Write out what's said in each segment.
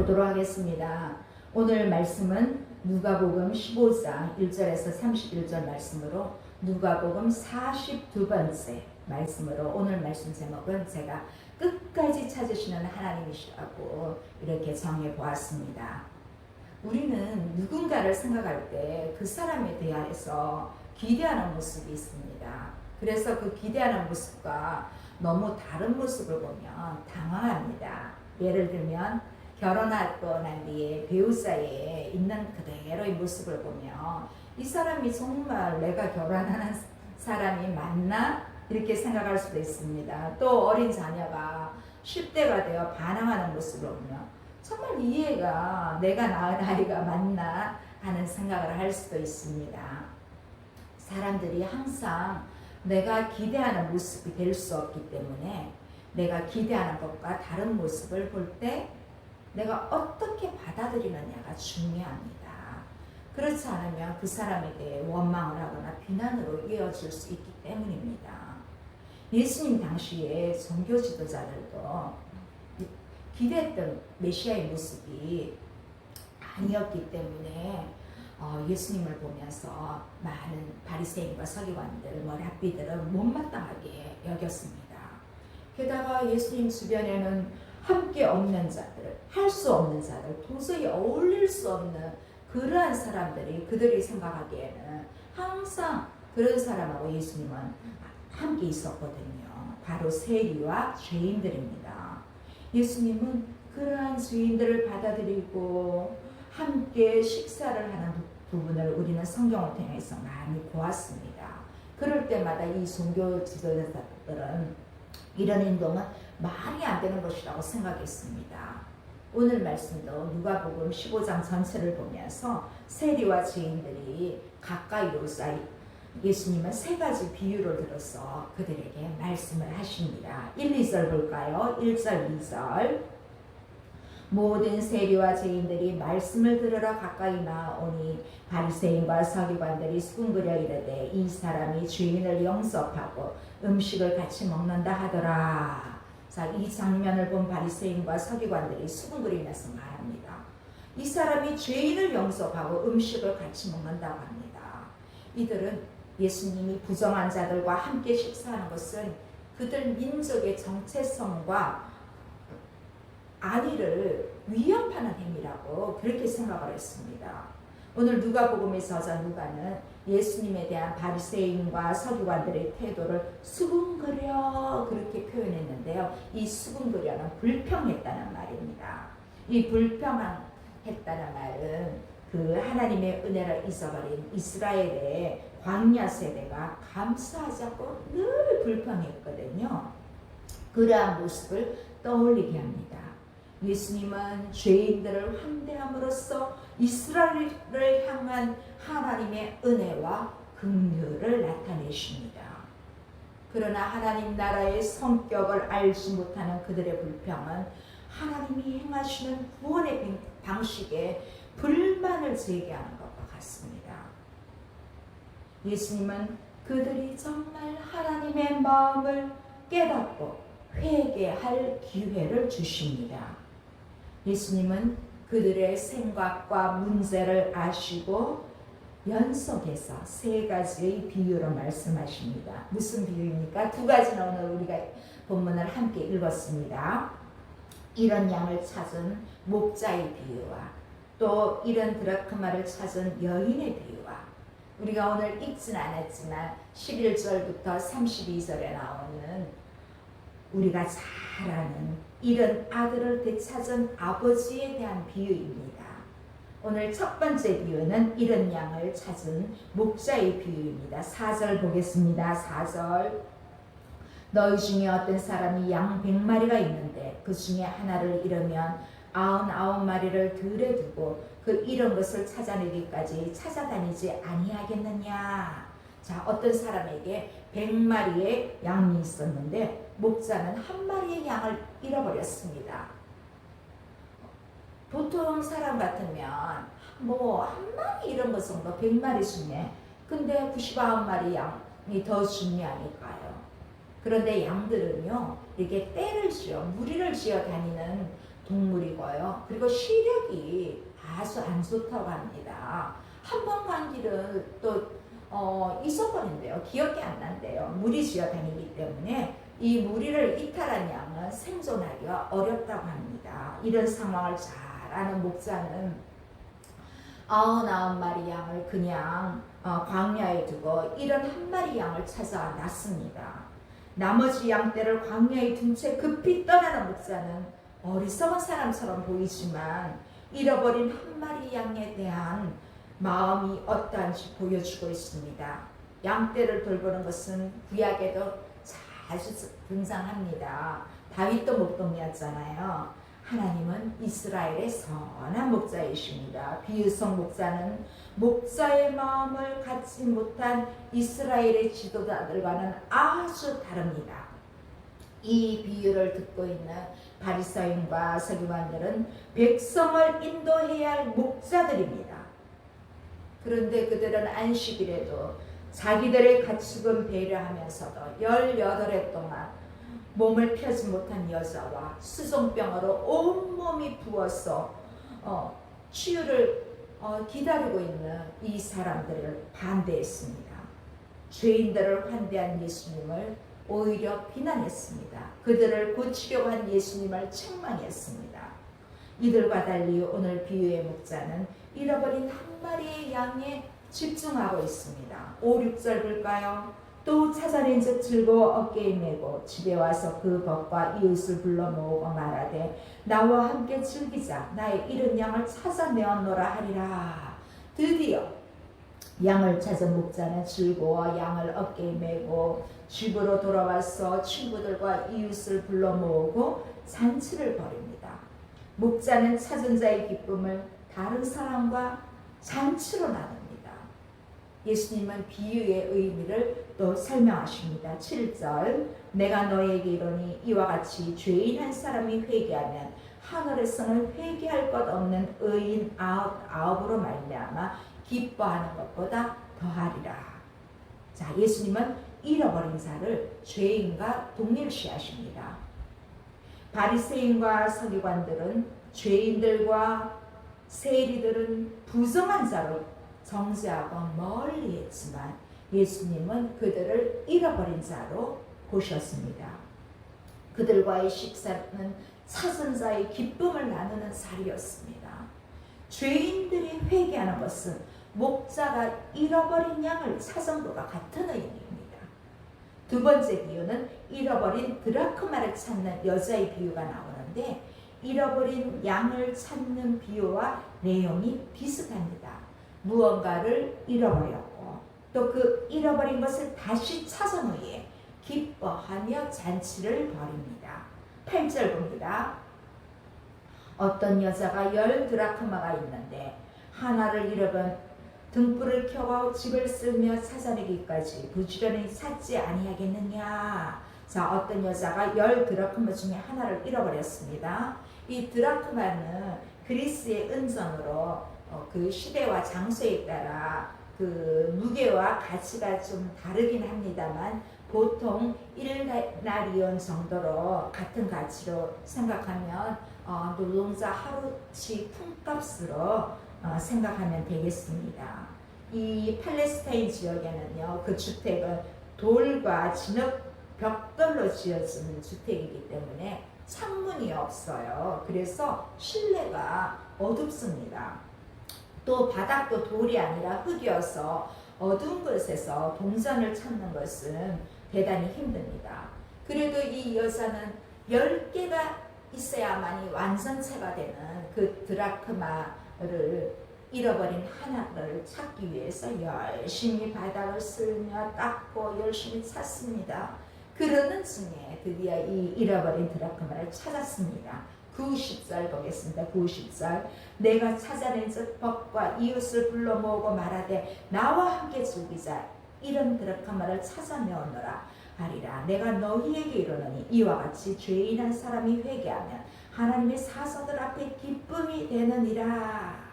보도록 하겠습니다. 오늘 말씀은 누가복음 15장 1절에서 31절 말씀으로 누가복음 42번째 말씀으로 오늘 말씀 제목은 제가 끝까지 찾으시는 하나님이시라고 이렇게 정해 보았습니다. 우리는 누군가를 생각할 때 그 사람에 대해서 기대하는 모습이 있습니다. 그래서 그 기대하는 모습과 너무 다른 모습을 보면 당황합니다. 예를 들면 결혼하고 난 뒤에 배우 사이에 있는 그대로의 모습을 보면 이 사람이 정말 내가 결혼하는 사람이 맞나? 이렇게 생각할 수도 있습니다. 또 어린 자녀가 10대가 되어 반항하는 모습을 보면 정말 이 애가 내가 낳은 아이가 맞나? 하는 생각을 할 수도 있습니다. 사람들이 항상 내가 기대하는 모습이 될 수 없기 때문에 내가 기대하는 것과 다른 모습을 볼 때 내가 어떻게 받아들이느냐가 중요합니다. 그렇지 않으면 그 사람에 대해 원망을 하거나 비난으로 이어질 수 있기 때문입니다. 예수님 당시에 종교 지도자들도 기대했던 메시아의 모습이 아니었기 때문에 예수님을 보면서 많은 바리새인과 서기관들, 랍비들은 못마땅하게 여겼습니다. 게다가 예수님 주변에는 함께 없는 자들, 할 수 없는 자들, 도저히 어울릴 수 없는 그러한 사람들이 그들이 생각하기에는 항상 그런 사람하고 예수님은 함께 있었거든요. 바로 세리와 죄인들입니다. 예수님은 그러한 죄인들을 받아들이고 함께 식사를 하는 부분을 우리는 성경을 통해서 많이 보았습니다. 그럴 때마다 이 종교 지도자들은 이런 행동은 말이 안 되는 것이라고 생각했습니다. 오늘 말씀도 누가복음 15장 전체를 보면서 세리와 죄인들이 가까이로 쌓이 예수님은 세 가지 비유를 들어서 그들에게 말씀을 하십니다. 1, 2절 볼까요? 1절, 2절. 모든 세리와 죄인들이 말씀을 들으러 가까이 나오니 바리새인과 서기관들이 수군거려 이르되 이 사람이 죄인을 영접하고 음식을 같이 먹는다 하더라. 자, 이 장면을 본 바리새인과 서기관들이 수군거리면서 말합니다. 이 사람이 죄인을 영접하고 음식을 같이 먹는다고 합니다. 이들은 예수님이 부정한 자들과 함께 식사하는 것은 그들 민족의 정체성과 안위를 위협하는 행위라고 그렇게 생각을 했습니다. 오늘 누가복음의 저자 누가는 예수님에 대한 바리새인과 서기관들의 태도를 수군거려 그렇게 표현했는데요. 이 수군거려는 불평했다는 말입니다. 이 불평했다는 말은 그 하나님의 은혜를 잊어버린 이스라엘의 광야 세대가 감사하지 않고 늘 불평했거든요. 그러한 모습을 떠올리게 합니다. 예수님은 죄인들을 환대함으로써 이스라엘을 향한 하나님의 은혜와 긍휼을 나타내십니다. 그러나 하나님 나라의 성격을 알지 못하는 그들의 불평은 하나님이 행하시는 구원의 방식에 불만을 제기하는 것과 같습니다. 예수님은 그들이 정말 하나님의 마음을 깨닫고 회개할 기회를 주십니다. 예수님은 그들의 생각과 문제를 아시고 연속해서 세 가지의 비유로 말씀하십니다. 무슨 비유입니까? 두 가지는 오늘 우리가 본문을 함께 읽었습니다. 이런 양을 찾은 목자의 비유와 또 이런 드라크마를 찾은 여인의 비유와 우리가 오늘 읽지는 않았지만 11절부터 32절에 나오는 우리가 잘 아는 이런 아들을 되찾은 아버지에 대한 비유입니다. 오늘 첫 번째 비유는 이런 양을 찾은 목자의 비유입니다. 4절 보겠습니다. 4절. 너희 중에 어떤 사람이 양 100마리가 있는데 그 중에 하나를 잃으면 99마리를 들에 두고 그 잃은 것을 찾아내기까지 찾아다니지 아니하겠느냐. 자, 어떤 사람에게 100마리의 양이 있었는데 목자는 한 마리의 양을 잃어버렸습니다. 보통 사람 같으면 한 마리 잃은 것 정도 100마리 중에 근데 99마리 양이 더 중요하니까요. 그런데 양들은요 이렇게 떼를 지어 무리를 지어 다니는 동물이고요. 그리고 시력이 아주 안 좋다고 합니다. 한 번 간 길은 또 잊어버린대요. 기억이 안 난대요. 무리 지어 다니기 때문에 이 무리를 이탈한 양은 생존하기가 어렵다고 합니다. 이런 상황을 잘 아는 목자는 99마리 양을 그냥 광야에 두고 71마리 양을 찾아 놨습니다. 나머지 양떼를 광야에 둔 채 급히 떠나는 목자는 어리석은 사람처럼 보이지만 잃어버린 한 마리 양에 대한 마음이 어떠한지 보여주고 있습니다. 양떼를 돌보는 것은 구약에도 자주 등장합니다. 다윗도 목동이었잖아요. 하나님은 이스라엘의 선한 목자이십니다. 비유성 목자는 목자의 마음을 갖지 못한 이스라엘의 지도자들과는 아주 다릅니다. 이 비유를 듣고 있는 바리새인과 서기관들은 백성을 인도해야 할 목자들입니다. 그런데 그들은 안식일에도 자기들의 가축은 배려하면서도 18해 동안 몸을 펴지 못한 여자와 수종병으로 온몸이 부어서 치유를 기다리고 있는 이 사람들을 반대했습니다. 죄인들을 환대한 예수님을 오히려 비난했습니다. 그들을 고치려고 한 예수님을 책망했습니다. 이들과 달리 오늘 비유의 목자는 잃어버린 한 마리의 양에 집중하고 있습니다. 5, 6절 볼까요? 또 찾아낸 즉 즐거워 어깨에 메고 집에 와서 그 벗과 이웃을 불러 모으고 말하되 나와 함께 즐기자. 나의 잃은 양을 찾아내었노라 하리라. 드디어 양을 찾은 목자는 즐거워 양을 어깨에 메고 집으로 돌아와서 친구들과 이웃을 불러 모으고 잔치를 벌입니다. 목자는 찾은 자의 기쁨을 다른 사람과 잔치로 나눕니다. 예수님은 비유의 의미를 또 설명하십니다. 7절 내가 너에게 이르니 이와 같이 죄인 한 사람이 회개하면 하늘에서는 회개할 것 없는 의인 아홉으로 말미암아 기뻐하는 것보다 더하리라. 자, 예수님은 잃어버린 자를 죄인과 동일시하십니다. 바리새인과 서기관들은 죄인들과 세리들은 부정한 자로 정죄하고 멀리 했지만 예수님은 그들을 잃어버린 자로 보셨습니다. 그들과의 식사는 찾은 자의 기쁨을 나누는 자리였습니다. 죄인들이 회개하는 것은 목자가 잃어버린 양을 찾은 것과 같은 의미입니다. 두 번째 비유는 잃어버린 드라크마를 찾는 여자의 비유가 나오는데 잃어버린 양을 찾는 비유와 내용이 비슷합니다. 무언가를 잃어버렸고 또 그 잃어버린 것을 다시 찾은 후에 기뻐하며 잔치를 벌입니다. 8절 봅니다. 어떤 여자가 10드라크마가 있는데 하나를 잃어본 등불을 켜고 집을 쓸며 찾아내기까지 부지런히 찾지 아니하겠느냐. 자, 어떤 여자가 10드라크마 중에 하나를 잃어버렸습니다. 이 드라크마는 그리스의 은전으로 그 시대와 장소에 따라 그 무게와 가치가 좀 다르긴 합니다만 보통 1나리온 정도로 같은 가치로 생각하면 노동자 하루치 품값으로 생각하면 되겠습니다. 이 팔레스타인 지역에는요, 그 주택은 돌과 진흙 벽돌로 지어진 주택이기 때문에 창문이 없어요. 그래서 실내가 어둡습니다. 또 바닥도 돌이 아니라 흙이어서 어두운 곳에서 동전을 찾는 것은 대단히 힘듭니다. 그래도 이 여자는 10개가 있어야만이 완전체가 되는 그 드라크마를 잃어버린 하나를 찾기 위해서 열심히 바닥을 쓸며 닦고 열심히 찾습니다. 그러는 중에 드디어 이 잃어버린 드라크마를 찾았습니다. 90절 보겠습니다. 90절 내가 찾아낸 즉 벗과 이웃을 불러 모으고 말하되 나와 함께 즐기자. 이런 드라크마를 찾아내었노라 하리라. 내가 너희에게 이르노니 이와 같이 죄인 한 사람이 회개하면 하나님의 사서들 앞에 기쁨이 되느니라.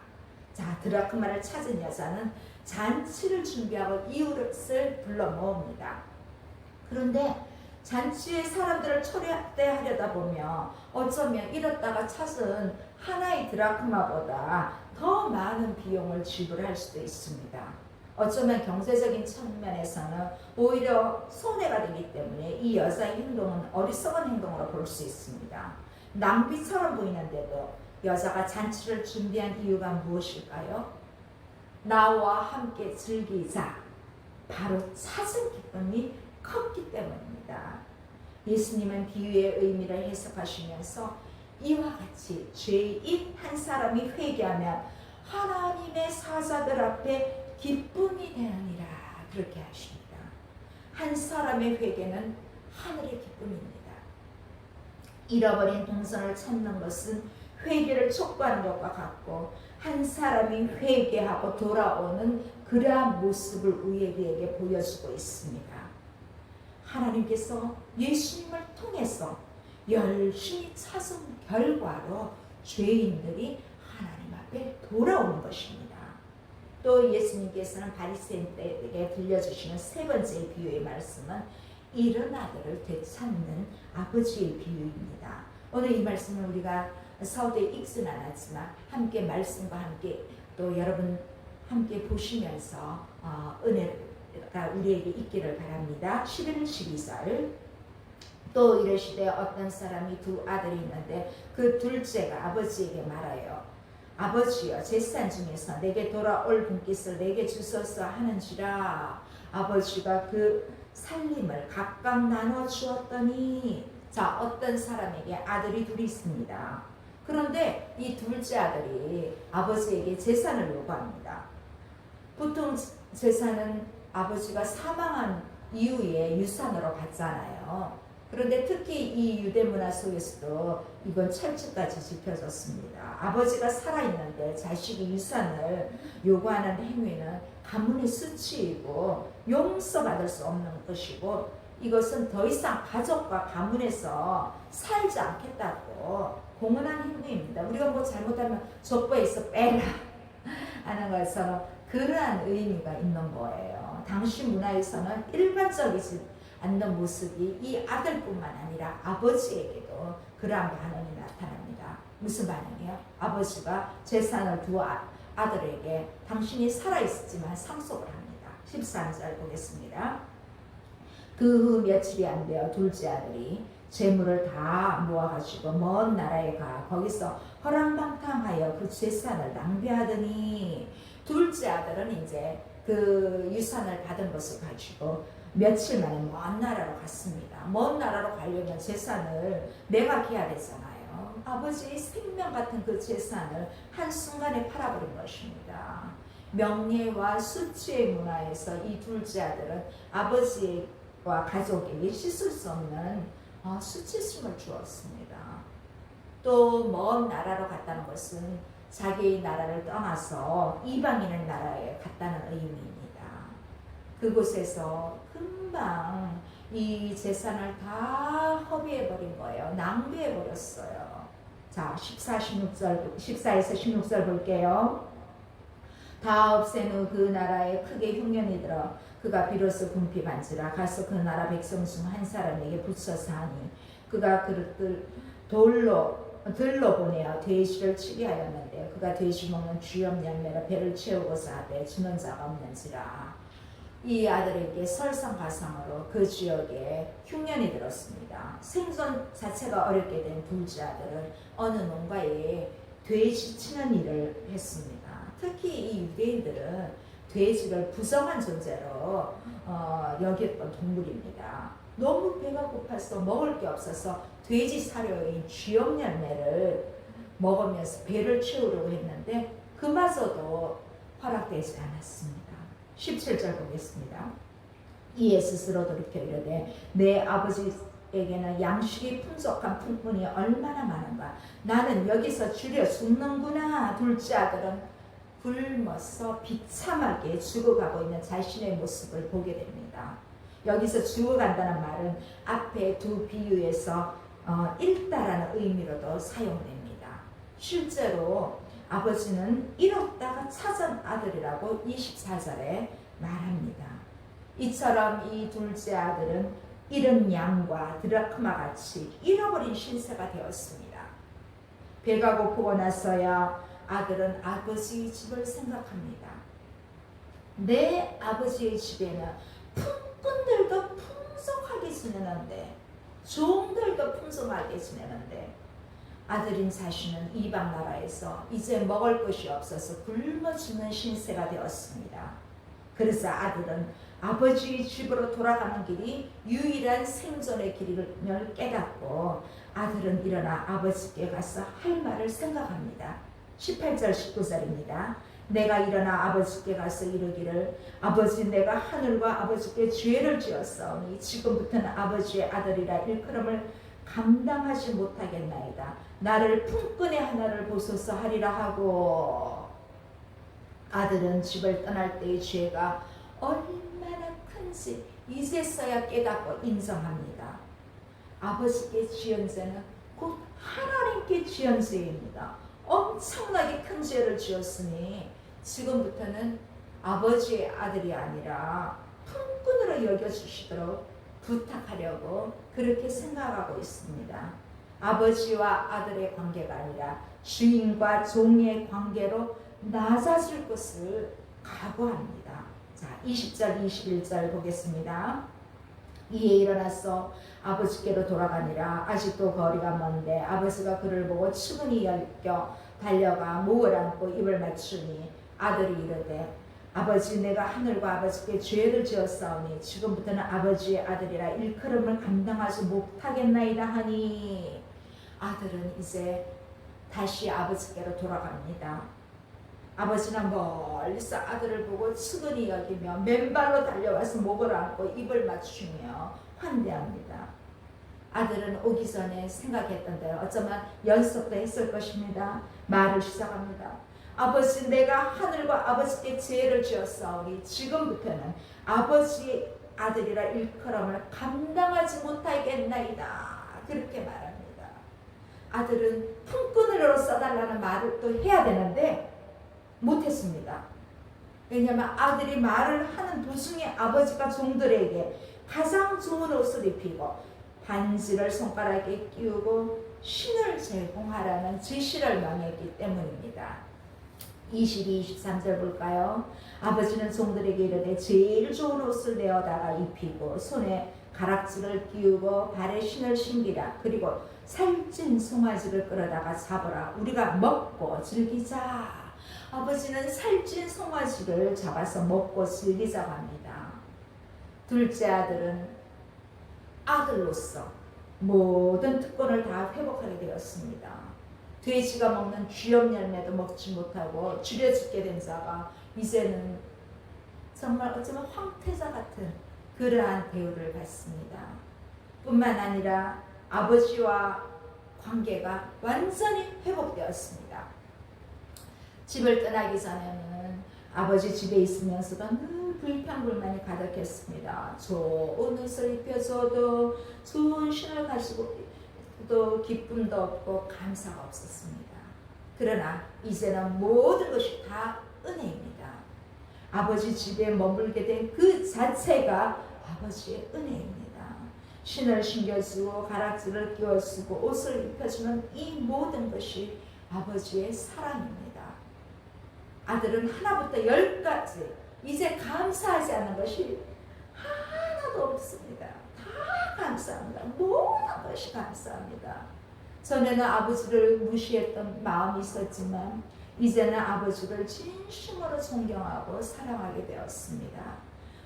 자, 드라크마를 찾은 여자는 잔치를 준비하고 이웃을 불러 모읍니다. 그런데 잔치에 사람들을 초대하려다 보면 어쩌면 잃었다가 찾은 하나의 드라크마보다 더 많은 비용을 지불할 수도 있습니다. 어쩌면 경제적인 측면에서는 오히려 손해가 되기 때문에 이 여자의 행동은 어리석은 행동으로 볼 수 있습니다. 낭비처럼 보이는데도 여자가 잔치를 준비한 이유가 무엇일까요? 나와 함께 즐기자. 바로 찾은 기쁨이 컸기 때문입니다. 예수님은 비유의 의미를 해석하시면서 이와 같이 죄인 한 사람이 회개하면 하나님의 사자들 앞에 기쁨이 되느니라 그렇게 하십니다. 한 사람의 회개는 하늘의 기쁨입니다. 잃어버린 동선을 찾는 것은 회개를 촉구하는 것과 같고 한 사람이 회개하고 돌아오는 그러한 모습을 우리에게 보여주고 있습니다. 하나님께서 예수님을 통해서 열심히 찾은 결과로 죄인들이 하나님 앞에 돌아오는 것입니다. 또 예수님께서는 바리새인들에게 들려주시는 세 번째 비유의 말씀은 잃은 아들을 되찾는 아버지의 비유입니다. 오늘 이 말씀을 우리가 서두에 읽지는 않았지만 함께 말씀과 함께 또 여러분 함께 보시면서 은혜가 우리에게 있기를 바랍니다. 11, 12절 또 이르시되 어떤 사람이 두 아들이 있는데 그 둘째가 아버지에게 말하여 아버지여 제산 중에서 내게 돌아올 분깃을 내게 주소서 하는지라. 아버지가 그 살림을 각각 나눠 주었더니 자 어떤 사람에게 아들이 둘이 있습니다. 그런데 이 둘째 아들이 아버지에게 재산을 요구합니다. 보통 재산은 아버지가 사망한 이후에 유산으로 받잖아요. 그런데 특히 이 유대 문화 속에서도 이건 철칙까지 지켜졌습니다. 아버지가 살아있는데 자식이 유산을 요구하는 행위는 가문의 수치이고 용서받을 수 없는 것이고 이것은 더 이상 가족과 가문에서 살지 않겠다고 공언한 행위입니다. 우리가 뭐 잘못하면 족보에서 빼라 하는 것처럼 그러한 의미가 있는 거예요. 당시 문화에서는 일반적이지 않는 모습이 이 아들뿐만 아니라 아버지에게도 그러한 반응이 나타납니다. 무슨 반응이에요? 아버지가 재산을 두 아들에게 당신이 살아있었지만 상속을 합니다. 13절 보겠습니다. 그 후 며칠이 안 되어 둘째 아들이 재물을 다 모아가지고 먼 나라에 가 거기서 허랑방탕하여 그 재산을 낭비하더니 둘째 아들은 이제 그 유산을 받은 것을 가지고 며칠 만에 먼 나라로 갔습니다. 먼 나라로 가려면 재산을 매각해야 되잖아요. 아버지의 생명 같은 그 재산을 한순간에 팔아버린 것입니다. 명예와 수치의 문화에서 이 둘째 아들은 아버지와 가족에게 씻을 수 없는 수치심을 주었습니다. 또 먼 나라로 갔다는 것은 자기의 나라를 떠나서 이방인의 나라에 갔다는 의미입니다. 그곳에서 금방 이 재산을 다 허비해버린 거예요. 낭비해버렸어요. 자, 14에서 16절 볼게요. 다 없앤 후 그 나라에 크게 흉년이 들어 그가 비로소 궁핍한지라 가서 그 나라 백성 중 한 사람에게 붙여서 하니 그가 그릇들 들로 보내어 돼지를 치게 하였는데 그가 돼지 먹는 쥐염 열매로 배를 채우고자 하되 주는 자가 없는지라. 이 아들에게 설상가상으로 그 지역에 흉년이 들었습니다. 생존 자체가 어렵게 된 둘째 아들은 어느 농가에 돼지 치는 일을 했습니다. 특히 이 유대인들은 돼지를 부정한 존재로 여겼던 동물입니다. 너무 배가 고파서 먹을 게 없어서 돼지 사료인 쥐염 열매를 먹으면서 배를 채우려고 했는데 그마저도 허락되지 않았습니다. 17절 보겠습니다. 이에 스스로 돌이켜 이르되 내 아버지에게는 양식이 풍족한 품꾼이 얼마나 많은가. 나는 여기서 줄여 죽는구나. 둘째 아들은 굶어서 비참하게 죽어가고 있는 자신의 모습을 보게 됩니다. 여기서 죽어간다는 말은 앞에 두 비유에서 잃다라는 의미로도 사용됩니다. 실제로 아버지는 잃었다가 찾은 아들이라고 24절에 말합니다. 이처럼 이 둘째 아들은 잃은 양과 드라크마 같이 잃어버린 신세가 되었습니다. 배가 고프고 나서야 아들은 아버지의 집을 생각합니다. 내 아버지의 집에는 품꾼들도 풍성하게 지내는데, 종들도 풍성하게 지내는데, 아들인 자신은 이방 나라에서 이제 먹을 것이 없어서 굶어 죽는 신세가 되었습니다. 그래서 아들은 아버지의 집으로 돌아가는 길이 유일한 생존의 길임을 깨닫고 아들은 일어나 아버지께 가서 할 말을 생각합니다. 18절 19절입니다. 내가 일어나 아버지께 가서 이르기를 아버지 내가 하늘과 아버지께 죄를 지었사오니 지금부터는 아버지의 아들이라 일컬음을 감당하지 못하겠나이다. 나를 품꾼의 하나를 보소서 하리라 하고, 아들은 집을 떠날 때의 죄가 얼마나 큰지 이제서야 깨닫고 인정합니다. 아버지께 지은 죄는 곧 하나님께 지은 죄입니다. 엄청나게 큰 죄를 지었으니 지금부터는 아버지의 아들이 아니라 품꾼으로 여겨주시도록 부탁하려고 그렇게 생각하고 있습니다. 아버지와 아들의 관계가 아니라 주인과 종의 관계로 낮아질 것을 각오합니다. 자, 20절 21절 보겠습니다. 이에 일어나서 아버지께로 돌아가니라. 아직도 거리가 먼데 아버지가 그를 보고 측은히 열겨 달려가 목을 안고 입을 맞추니 아들이 이르되 아버지 내가 하늘과 아버지께 죄를 지었사오니 지금부터는 아버지의 아들이라 일컬음을 감당하지 못하겠나이다 하니, 아들은 이제 다시 아버지께로 돌아갑니다. 아버지는 멀리서 아들을 보고 측은히 여기며 맨발로 달려와서 목을 안고 입을 맞추며 환대합니다. 아들은 오기 전에 생각했던 대로 어쩌면 연습도 했을 것입니다. 말을 시작합니다. 아버지 내가 하늘과 아버지께 죄를 지었사오니 지금부터는 아버지의 아들이라 일컬음을 감당하지 못하겠나이다. 그렇게 말합니다. 아들은 품꾼으로 써달라는 말을 또 해야 되는데 못했습니다. 왜냐하면 아들이 말을 하는 도중에 아버지가 종들에게 가장 좋은 옷을 입히고 반지를 손가락에 끼우고 신을 제공하라는 지시를 명했기 때문입니다. 22, 23절 볼까요? 아버지는 종들에게 이르되 제일 좋은 옷을 내어다가 입히고 손에 가락지를 끼우고 발에 신을 신기라. 그리고 살찐 송아지를 끌어다가 잡으라. 우리가 먹고 즐기자. 아버지는 살찐 송아지를 잡아서 먹고 즐기자고 합니다. 둘째 아들은 아들로서 모든 특권을 다 회복하게 되었습니다. 돼지가 먹는 쥐염 열매도 먹지 못하고 줄여 죽게 된 자가 이제는 정말 어쩌면 황태자 같은 그러한 대우를 받습니다. 뿐만 아니라 아버지와 관계가 완전히 회복되었습니다. 집을 떠나기 전에는 아버지 집에 있으면서도 늘 불평불만이 가득했습니다. 좋은 옷을 입혀줘도 좋은 신을 가지고 또 기쁨도 없고 감사가 없었습니다. 그러나 이제는 모든 것이 다 은혜입니다. 아버지 집에 머물게 된 그 자체가 아버지의 은혜입니다. 신을 신겨주고 가락지를 끼워주고 옷을 입혀주는 이 모든 것이 아버지의 사랑입니다. 아들은 하나부터 열까지 이제 감사하지 않는 것이 하나도 없습니다. 다 감사합니다. 모든 것이 감사합니다. 전에는 아버지를 무시했던 마음이 있었지만 이제는 아버지를 진심으로 존경하고 사랑하게 되었습니다.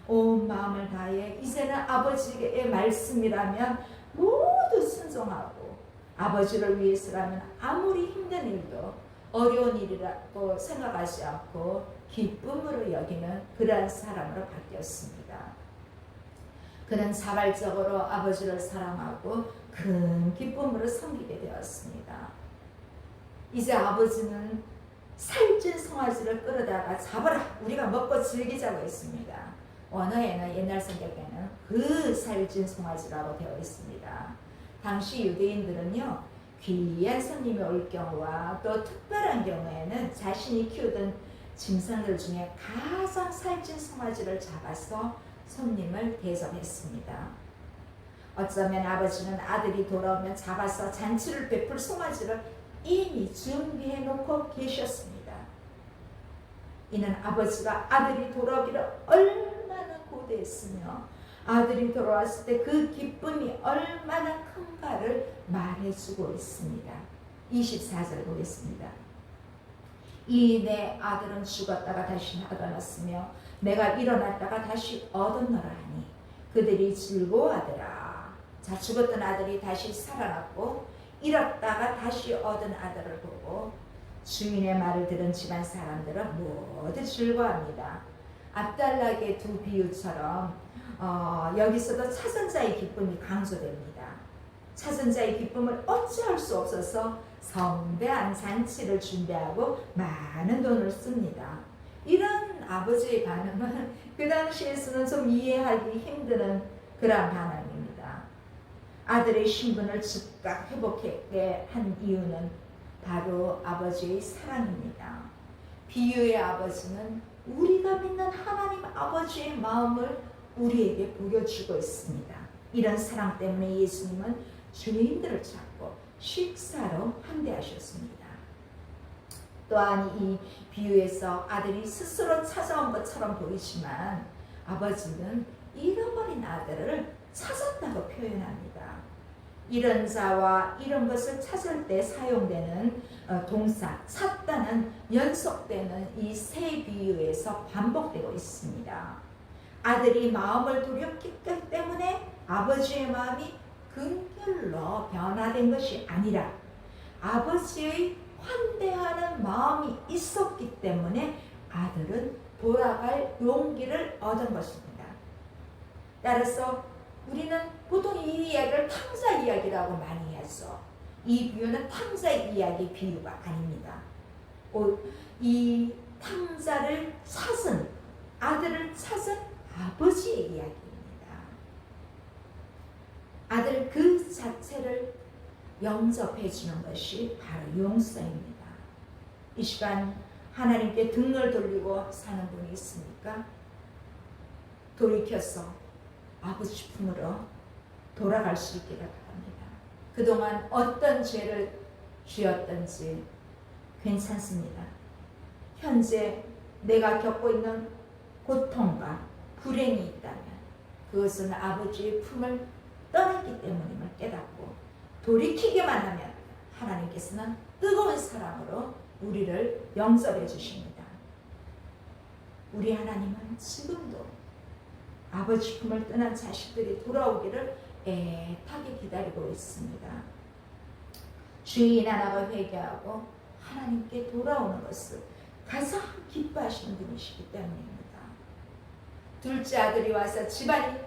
온 마음을 다해 이제는 아버지의 말씀이라면 모두 순종하고 아버지를 위해서라면 아무리 힘든 일도 어려운 일이라고 생각하지 않고 기쁨으로 여기는 그러한 사람으로 바뀌었습니다. 그는 자발적으로 아버지를 사랑하고 큰 기쁨으로 섬기게 되었습니다. 이제 아버지는 살찐 송아지를 끌어다가 잡아라, 우리가 먹고 즐기자고 했습니다. 원어에는 옛날 성경에는 그 살찐 송아지라고 되어 있습니다. 당시 유대인들은요, 귀한 손님이 올 경우와 또 특별한 경우에는 자신이 키우던 짐승들 중에 가장 살찐 송아지를 잡아서 손님을 대접했습니다. 어쩌면 아버지는 아들이 돌아오면 잡아서 잔치를 베풀 송아지를 이미 준비해 놓고 계셨습니다. 이는 아버지가 아들이 돌아오기를 얼마나 고대했으며 아들이 돌아왔을 때 그 기쁨이 얼마나 큰가를 말해주고 있습니다. 24절 보겠습니다. 이 내 아들은 죽었다가 다시 살아났으며 내가 일어났다가 다시 얻었노라 하니 그들이 즐거워하더라. 자, 죽었던 아들이 다시 살아났고 잃었다가 다시 얻은 아들을 보고 주인의 말을 들은 집안 사람들은 모두 즐거워합니다. 앞달락의 두 비유처럼 여기서도 찾은 자의 기쁨이 강조됩니다. 찾은 자의 기쁨을 어찌할 수 없어서 성대한 잔치를 준비하고 많은 돈을 씁니다. 이런 아버지의 반응은 그 당시에서는 좀 이해하기 힘든 그런 반응입니다. 아들의 신분을 즉각 회복하게 한 이유는 바로 아버지의 사랑입니다. 비유의 아버지는 우리가 믿는 하나님 아버지의 마음을 우리에게 보여주고 있습니다. 이런 사랑 때문에 예수님은 죄인들을 찾고 식사로 함대하셨습니다. 또한 이 비유에서 아들이 스스로 찾아온 것처럼 보이지만 아버지는 잃어버린 아들을 찾았다고 표현합니다. 이런 자와 이런 것을 찾을 때 사용되는 동사 찾다는 연속되는 이 세 비유에서 반복되고 있습니다. 아들이 마음을 돌렸기 때문에 아버지의 마음이 긍휼로 변화된 것이 아니라 아버지의 환대하는 마음이 있었기 때문에 아들은 돌아갈 용기를 얻은 것입니다. 따라서 우리는 보통 이 이야기를 탕자 이야기라고 많이 하죠. 이 비유는 탕자의 이야기 비유가 아닙니다. 이 탕자를 찾은 아들을 찾은 아버지의 이야기입니다. 아들 그 자체를 영접해 주는 것이 바로 용서입니다. 이 시간 하나님께 등을 돌리고 사는 분이 있습니까? 돌이켜서 아버지 품으로 돌아갈 수 있기를 바랍니다. 그동안 어떤 죄를 지었든지 괜찮습니다. 현재 내가 겪고 있는 고통과 불행이 있다면 그것은 아버지의 품을 떠났기 때문임을 깨닫고 돌이키기만 하면 하나님께서는 뜨거운 사랑으로 우리를 영접해 주십니다. 우리 하나님은 지금도 아버지 품을 떠난 자식들이 돌아오기를 애타게 기다리고 있습니다. 주인 하나가 회개하고 하나님께 돌아오는 것을 가장 기뻐하시는 분이시기 때문입니다. 둘째 아들이 와서 집안이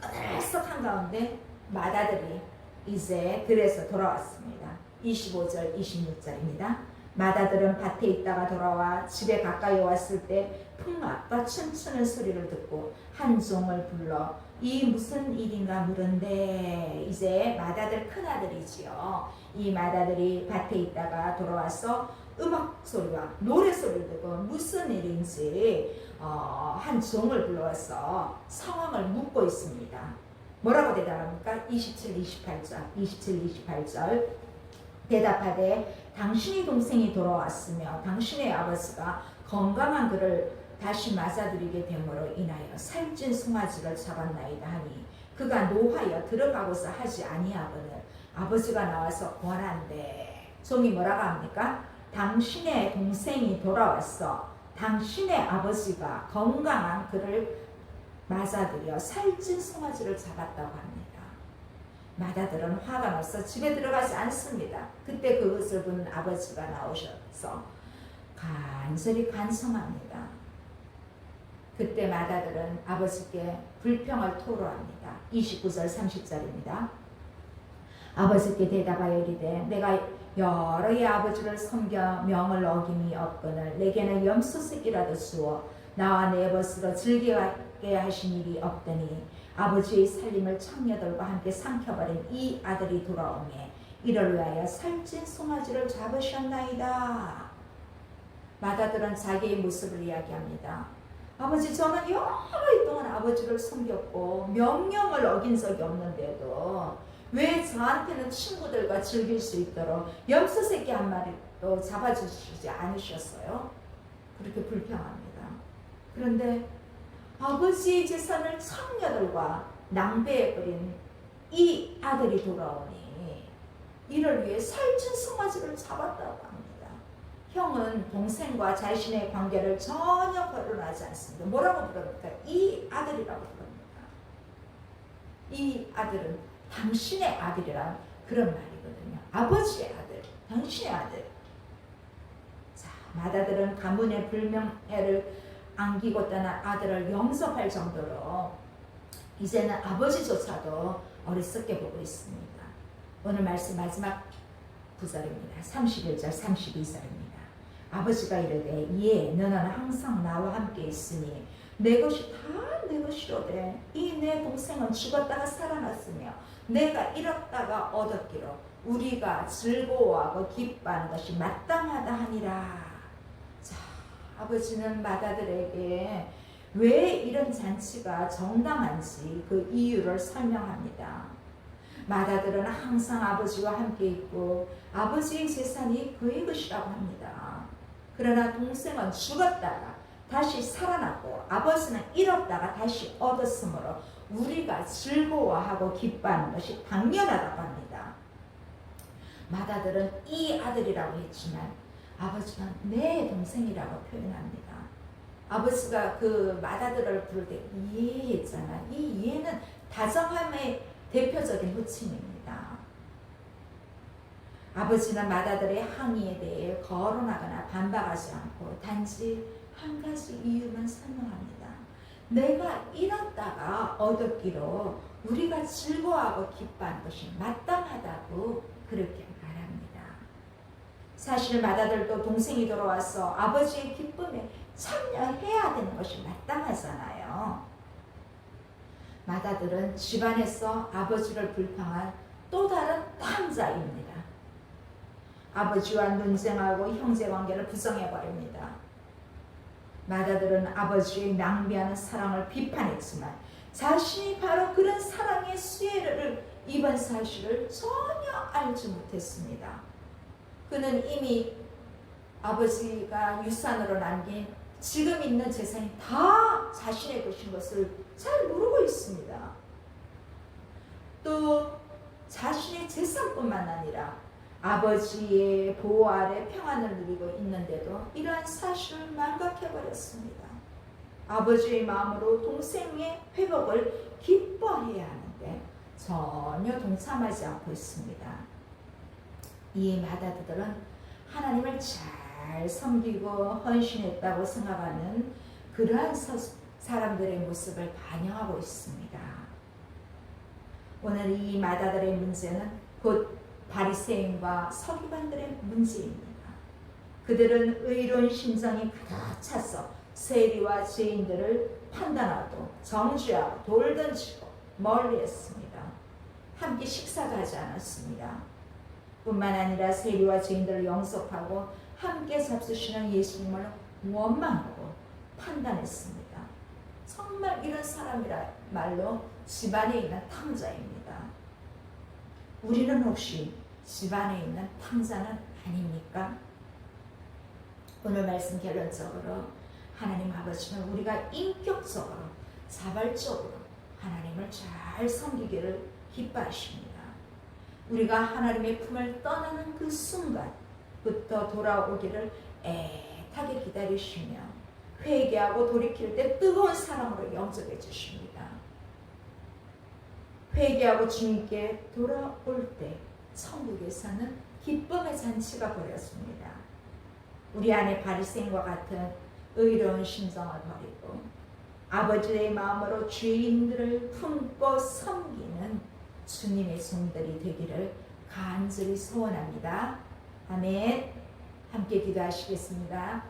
떠들썩한 가운데 맏아들이 이제 들에서 돌아왔습니다. 25절 26절입니다. 맏아들은 밭에 있다가 돌아와 집에 가까이 왔을 때 풍악과 춤추는 소리를 듣고 한 종을 불러 이 무슨 일인가 물은데 이제 맏아들 큰아들이지요. 이 맏아들이 밭에 있다가 돌아와서 음악 소리와 노래 소리를 듣고 무슨 일인지 한 종을 불러와서 상황을 묻고 있습니다. 뭐라고 대답합니까? 27, 28절 대답하되 당신의 동생이 돌아왔으며 당신의 아버지가 건강한 그를 다시 맞아들이게 됨으로 인하여 살찐 송아지를 잡았나이다 하니 그가 노하여 들어가고서 하지 아니하거늘 아버지가 나와서 권한대. 종이 뭐라고 합니까? 당신의 동생이 돌아왔어 당신의 아버지가 건강한 그를 맞아들여 살찐 송아지를 잡았다고 합니다. 맏아들은 화가 나서 집에 들어가지 않습니다. 그때 그것을 본 아버지가 나오셔서 간절히 간청합니다. 그때 맏아들은 아버지께 불평을 토로합니다. 29절 30절입니다. 아버지께 대답하여 이르되 내가 여러의 아버지를 섬겨 명을 어김이 없거늘 내게는 염소새끼라도 주어 나와 내 벗으로 즐기게 하신 일이 없더니 아버지의 살림을 청녀들과 함께 삼켜버린 이 아들이 돌아오매 이를 위하여 살찐 송아지를 잡으셨나이다. 맏아들은 자기의 모습을 이야기합니다. 아버지, 저는 여러 동안 아버지를 섬겼고 명령을 어긴 적이 없는데도 왜 저한테는 친구들과 즐길 수 있도록 염소 새끼 한 마리도 잡아주시지 않으셨어요? 그렇게 불평합니다. 그런데 아버지의 재산을 청녀들과 낭비해버린 이 아들이 돌아오니 이를 위해 살찐 송아지를 잡았다고 합니다. 형은 동생과 자신의 관계를 전혀 거론하지 않습니다. 뭐라고 부릅니까? 이 아들이라고 부릅니다. 이 아들은 당신의 아들이란 그런 말이거든요. 아버지의 아들, 당신의 아들. 자, 맏아들은 가문의 불명예를 안기고 떠난 아들을 용서할 정도로 이제는 아버지조차도 어리석게 보고 있습니다. 오늘 말씀 마지막 구절입니다. 31절 32절입니다. 아버지가 이르되 예 너는 항상 나와 함께 있으니 내 것이 다 내 것이로되 이 내 동생은 죽었다가 살아났으며 내가 잃었다가 얻었기로 우리가 즐거워하고 기뻐하는 것이 마땅하다 하니라. 자, 아버지는 맏아들에게 왜 이런 잔치가 정당한지 그 이유를 설명합니다. 맏아들은 항상 아버지와 함께 있고 아버지의 재산이 그의 것이라고 합니다. 그러나 동생은 죽었다가 다시 살아났고 아버지는 잃었다가 다시 얻었으므로 우리가 즐거워하고 기뻐하는 것이 당연하다고 합니다. 맏아들은 이 아들이라고 했지만 아버지는 내 동생이라고 표현합니다. 아버지가 그 맏아들을 부를 때 예 했잖아. 이 예는 다정함의 대표적인 호칭입니다. 아버지는 맏아들의 항의에 대해 거론하거나 반박하지 않고 단지 한 가지 이유만 설명합니다. 내가 잃었다가 얻었기로 우리가 즐거워하고 기뻐하는 것이 마땅하다고 그렇게 말합니다. 사실 맏아들도 동생이 돌아와서 아버지의 기쁨에 참여해야 되는 것이 마땅하잖아요. 맏아들은 집안에서 아버지를 불평한 또 다른 탕자입니다. 아버지와 논쟁하고 형제관계를 부정해버립니다. 맏아들은 아버지의 낭비하는 사랑을 비판했지만 자신이 바로 그런 사랑의 수혜를 입은 사실을 전혀 알지 못했습니다. 그는 이미 아버지가 유산으로 남긴 지금 있는 재산이 다 자신의 것인 것을 잘 모르고 있습니다. 또 자신의 재산뿐만 아니라 아버지의 보호 아래 평안을 누리고 있는데도 이러한 사실을 망각해버렸습니다. 아버지의 마음으로 동생의 회복을 기뻐해야 하는데 전혀 동참하지 않고 있습니다. 이 맏아들들은 하나님을 잘 섬기고 헌신했다고 생각하는 그러한 사람들의 모습을 반영하고 있습니다. 오늘 이 맏아들의 문제는 곧 바리새인과 서기관들의 문제입니다. 그들은 의로운 심정이 가득 차서 세리와 죄인들을 판단하고 정죄하고 돌 던지고 멀리했습니다. 함께 식사도 하지 않았습니다. 뿐만 아니라 세리와 죄인들을 영접하고 함께 잡수시는 예수님을 원망하고 판단했습니다. 정말 이런 사람이라말로 집안에 있는 탕자입니다. 우리는 혹시 집안에 있는 탕자는 아닙니까? 오늘 말씀 결론적으로 하나님 아버지는 우리가 인격적으로 자발적으로 하나님을 잘 섬기기를 기뻐하십니다. 우리가 하나님의 품을 떠나는 그 순간부터 돌아오기를 애타게 기다리시며 회개하고 돌이킬 때 뜨거운 사랑으로 영접해 주십니다. 회개하고 주님께 돌아올 때 천국에서는 기쁨의 잔치가 벌어집니다. 우리 안에 바리새인과 같은 의로운 심정을 버리고 아버지의 마음으로 죄인들을 품고 섬기는 주님의 종들이 되기를 간절히 소원합니다. 아멘. 함께 기도하시겠습니다.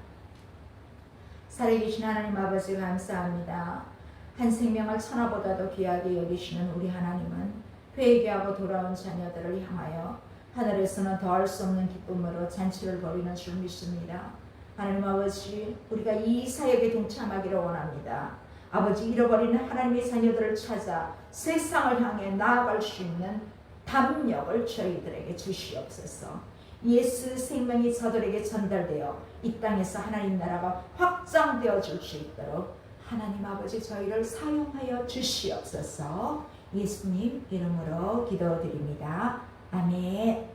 살아계신 하나님 아버지 감사합니다. 한 생명을 천하보다도 귀하게 여기시는 우리 하나님은 회개하고 돌아온 자녀들을 향하여 하늘에서는 더할 수 없는 기쁨으로 잔치를 벌이는 줄 믿습니다. 하나님 아버지, 우리가 이 사역에 동참하기를 원합니다. 아버지, 잃어버리는 하나님의 자녀들을 찾아 세상을 향해 나아갈 수 있는 담력을 저희들에게 주시옵소서. 예수 생명이 저들에게 전달되어 이 땅에서 하나님 나라가 확장되어 줄 수 있도록 하나님 아버지 저희를 사용하여 주시옵소서. 예수님 이름으로 기도드립니다. 아멘.